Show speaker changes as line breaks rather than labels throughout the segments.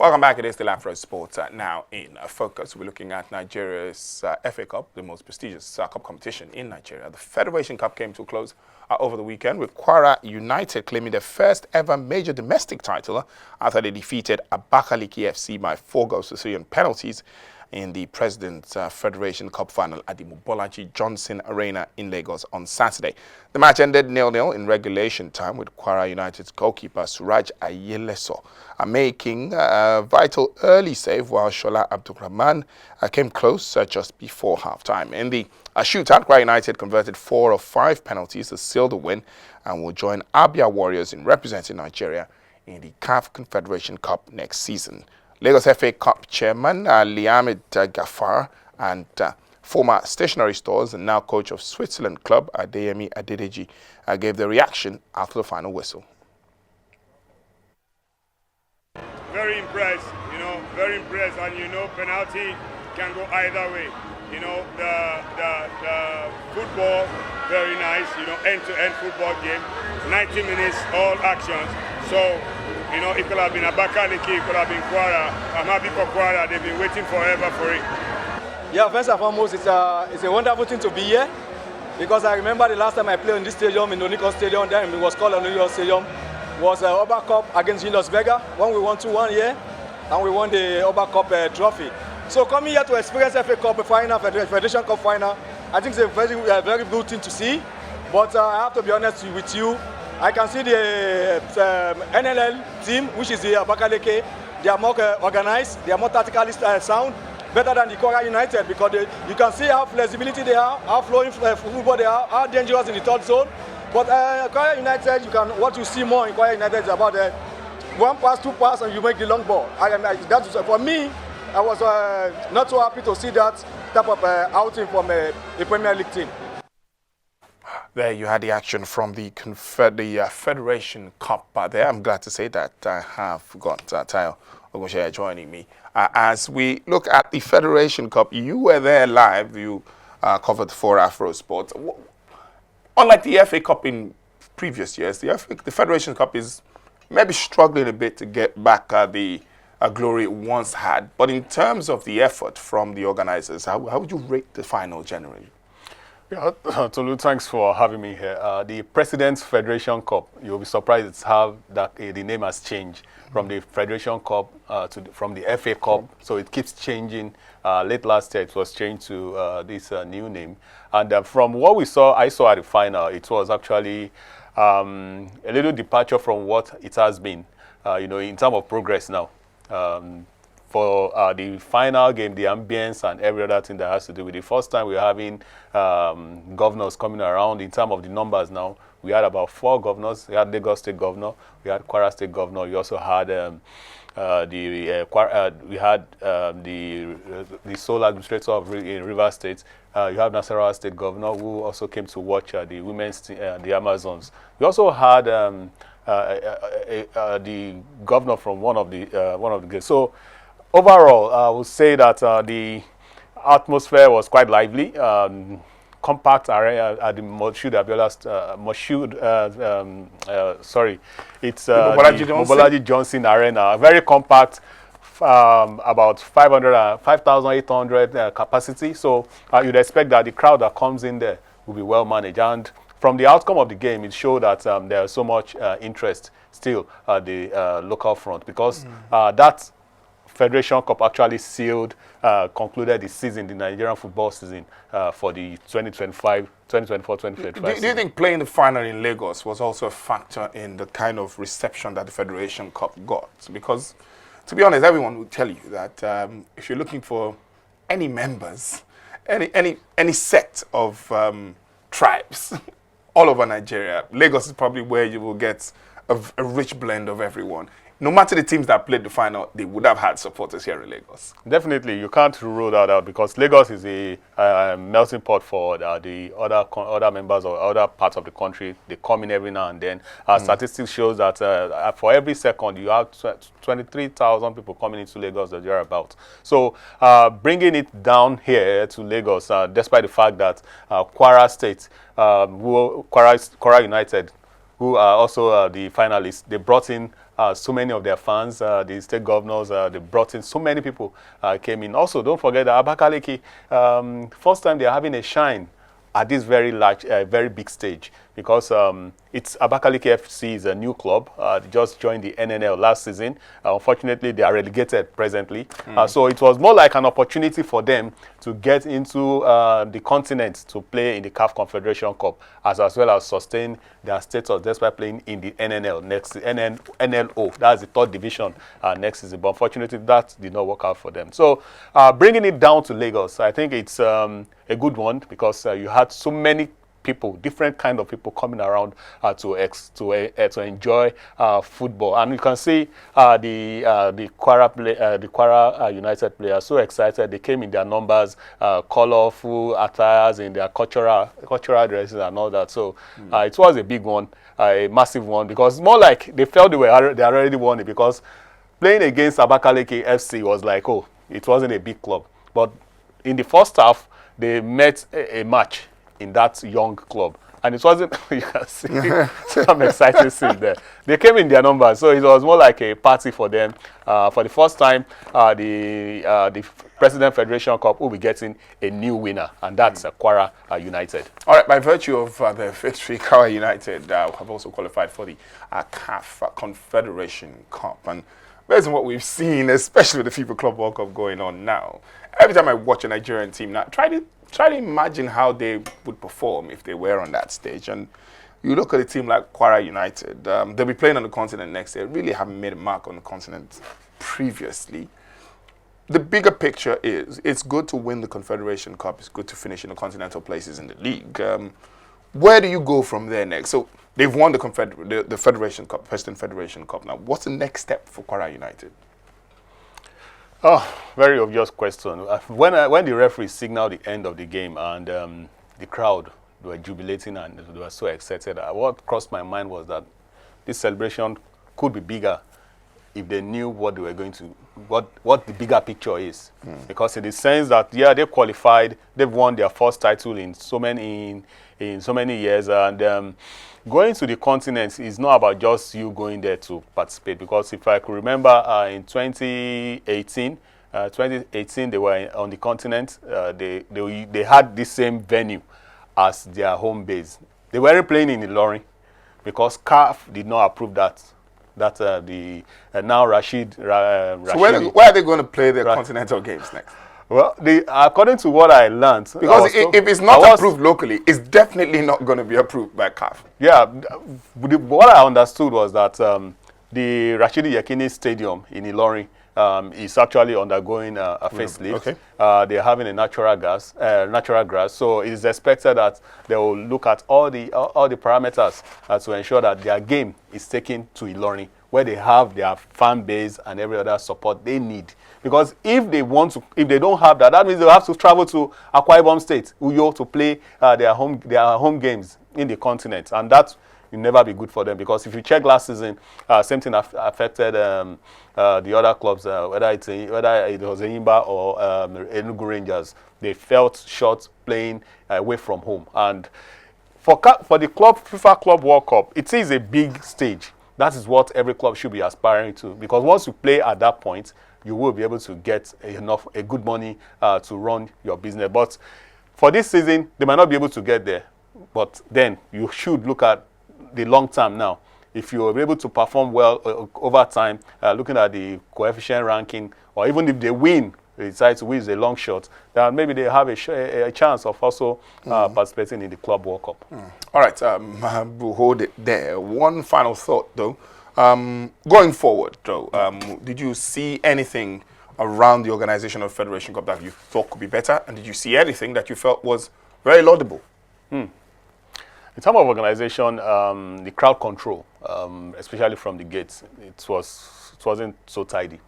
Welcome back. It is still Afrosport. Now in focus, we're looking at Nigeria's FA Cup, the most prestigious cup competition in Nigeria. The Federation Cup came to a close over the weekend with KWARA United claiming their first ever major domestic title after they defeated Abakaliki FC by 4-3 on penalties in the President's Federation Cup final at the Mobolaji Johnson Arena in Lagos on Saturday. The match ended 0-0 in regulation time with KWARA United's goalkeeper Suraj Ayeleso making a vital early save while Shola Abdulrahman came close just before halftime. In the shootout, KWARA United converted 4 of 5 penalties to seal the win and will join Abia Warriors in representing Nigeria in the CAF Confederation Cup next season. Lagos FA Cup chairman Liamid Gafar and former stationery stores and now coach of Switzerland club Adeyemi Adedeji gave their reaction after the final whistle.
Very impressed, very impressed, and penalty can go either way. The football, very nice, end-to-end football game, 90 minutes, all actions. So, it could have been Abakaliki, it could have been KWARA. I'm happy for KWARA, they've been waiting forever for it.
Yeah, first and foremost, it's a wonderful thing to be here, because I remember the last time I played in this stadium, in Onikon Stadium, then it was called Onikon Stadium, was Oba Cup against Julius Berger, when we won 2-1 here, and we won the Oba Cup trophy. So coming here to experience FA Cup final, Federation Cup final, I think it's a very good thing to see. But I have to be honest with you, I can see the NLL team, which is the Abakaliki, they are more organized, they are more tactically sound, better than the KWARA United, because you can see how flexibility they are, how flowing football they are, how dangerous in the third zone. But KWARA United, what you see more in KWARA United is about one pass, 2 pass, and you make the long ball. That's for me. I was not so happy to see that type of outing from a Premier League team.
There you had the action from the Federation Cup there. I'm glad to say that I have got Tayo Ogunsheye joining me. As we look at the Federation Cup, you were there live. You covered for Afrosport. Unlike the FA Cup in previous years, the Federation Cup is maybe struggling a bit to get back the glory it once had. But in terms of the effort from the organizers, how would you rate the final generally?
Yeah, Tolu, thanks for having me here. The President's Federation Cup, you'll be surprised how that the name has changed from the Federation Cup from the FA Cup. So it keeps changing. Late last year, it was changed to this new name. And from what I saw at the final, it was actually a little departure from what it has been, in terms of progress now. For the final game, the ambience and every other thing that has to do with it. First time we're having governors coming around in terms of the numbers now. We had about 4 governors. We had Lagos State Governor, we had KWARA State Governor, we also had the sole administrator of River State. You have Nasarawa State Governor, who also came to watch the women's the Amazons. We also had the governor from one of the games. So overall, I would say that the atmosphere was quite lively. Compact area at the Moshood Mobolaji Johnson Arena. Very compact, about 5,800 capacity. So you'd expect that the crowd that comes in there will be well managed. And from the outcome of the game, it showed that there is so much interest still at the local front, because that Federation Cup actually concluded the season, the Nigerian football season, for the 2024-2025
Do you think playing the final in Lagos was also a factor in the kind of reception that the Federation Cup got? Because, to be honest, everyone would tell you that if you're looking for any members, any set of tribes all over Nigeria, Lagos is probably where you will get a rich blend of everyone. No matter the teams that played the final, they would have had supporters here in Lagos.
Definitely, you can't rule that out, because Lagos is a melting pot for the other members or other parts of the country. They come in every now and then. Statistics shows that for every second, you have 23,000 people coming into Lagos that you're about. So bringing it down here to Lagos, despite the fact that KWARA State, KWARA United, who are also the finalists, they brought in so many of their fans, the state governors, they brought in so many people came in. Also, don't forget that Abakaliki, first time they're having a shine at this very large, very big stage, because it's Abakaliki FC is a new club. They just joined the NNL last season. Unfortunately, they are relegated presently. So it was more like an opportunity for them to get into the continent to play in the CAF Confederation Cup, as well as sustain their status despite playing in the NNL next NLO. That's the third division next season. But unfortunately, that did not work out for them. So bringing it down to Lagos, I think it's a good one, because you had so many people, different kind of people coming around to enjoy football, and you can see the KWARA United players so excited. They came in their numbers, colorful attires, in their cultural dresses and all that. So it was a big one, a massive one, because more like they felt they already won it, because playing against Abakaliki FC was like, oh, it wasn't a big club, but in the first half they met a match in that young club, and it wasn't you can see some exciting scene there. They came in their numbers, so it was more like a party for them. For the first time, the President Federation Cup will be getting a new winner, and that's KWARA United.
All right, by virtue of the victory, KWARA United have also qualified for the CAF Confederation Cup, and based on what we've seen, especially with the FIFA Club World Cup going on now, every time I watch a Nigerian team now, try to imagine how they would perform if they were on that stage. And you look at a team like KWARA United, they'll be playing on the continent next year, really haven't made a mark on the continent previously. The bigger picture is it's good to win the Confederation Cup, it's good to finish in the continental places in the league. Where do you go from there next? So they've won the Federation Cup, Western Federation Cup. Now, what's the next step for KWARA United?
Oh, very obvious question. When the referee signaled the end of the game, and the crowd were jubilating and they were so excited, what crossed my mind was that this celebration could be bigger if they knew what they were going to, what the bigger picture is. Because in the sense that, yeah, they qualified, they've won their first title in so many years, and going to the continent is not about just you going there to participate. Because if I could remember, in 2018 they were on the continent. They had the same venue as their home base. They weren't playing in Ilorin because CAF did not approve that. Now Rashid.
So where are they going to play their continental games next?
Well, according to what I learned,
because if it's not approved locally, it's definitely not going to be approved by CAF. Yeah,
what I understood was that the Rashidi Yekini Stadium in Ilorin is actually undergoing a facelift. Okay. They're having a natural grass, so it is expected that they will look at all the parameters to ensure that their game is taken to Ilorin, where they have their fan base and every other support they need. Because if they don't have that, that means they'll have to travel to Akwa Ibom State, Uyo, to play their home games in the continent, and that will never be good for them. Because if you check last season, same thing affected the other clubs, whether it was Enyimba or Enugu Rangers. They felt short playing away from home, and for the FIFA Club World Cup, it is a big stage. That is what every club should be aspiring to, because once you play at that point, you will be able to get a good money to run your business. But for this season, they might not be able to get there. But then you should look at the long term now. If you're able to perform well over time, looking at the coefficient ranking, or even if they decide to win a long shot, then maybe they have a chance of also participating in the Club World Cup.
All right, we'll hold it there. One final thought, though. Going forward, though, did you see anything around the organization of Federation Cup that you thought could be better? And did you see anything that you felt was very laudable?
In terms of organization, the crowd control, especially from the gates, it wasn't so tidy.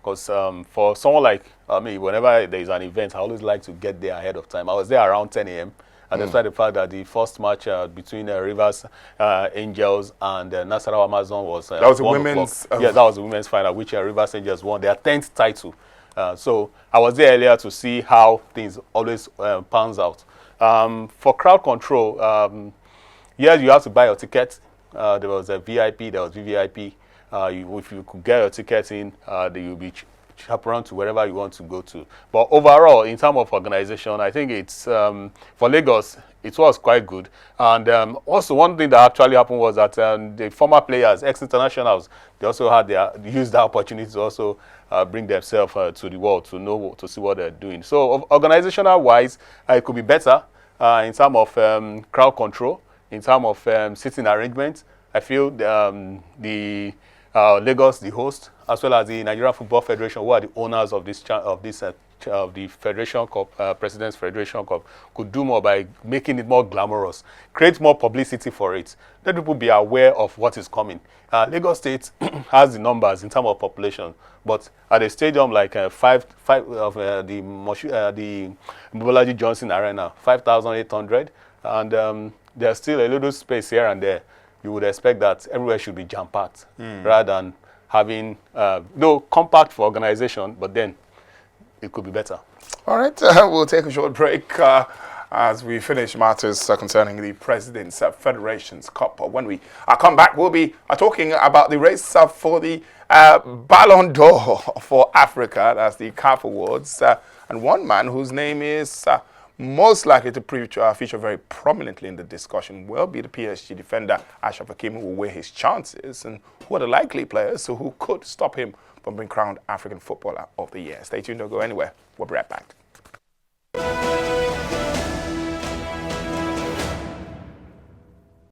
Because for someone like me, whenever there is an event, I always like to get there ahead of time. I was there around 10 a.m. And despite the fact that the first match between Rivers Angels and Nasarawa Amazon was
that was a women's
that was a women's final, which Rivers Angels won their 10th title. So I was there earlier to see how things always pans out. For crowd control, yes, you have to buy your ticket. There was a VIP, there was VVIP. if you could get your ticket in, you'll be chaperone to wherever you want to go to. But overall, in terms of organization, I think it's for Lagos, it was quite good. And also one thing that actually happened was that the former players, ex-internationals, they also had used that opportunity to also bring themselves to the world to see what they're doing. So organizational wise, it could be better in terms of crowd control, in terms of sitting arrangements. I feel the Lagos, the host, as well as the Nigeria Football Federation, who are the owners of the Federation Cup, President's Federation Cup, could do more by making it more glamorous, create more publicity for it, let people be aware of what is coming. Lagos State has the numbers in terms of population, but at a stadium like the Mobolaji Johnson Arena, 5,800, and there's still a little space here and there. You would expect that everywhere should be jam-packed rather than having, though compact for organization, but then it could be better.
All right, we'll take a short break as we finish matters concerning the President's Federations Cup. When we come back, we'll be talking about the race for the Ballon d'Or for Africa. That's the CAF Awards. And one man whose name is most likely to feature very prominently in the discussion will be the PSG defender Achraf Hakimi, who will weigh his chances and who are the likely players who could stop him from being crowned African Footballer of the Year. Stay tuned, don't go anywhere. We'll be right back.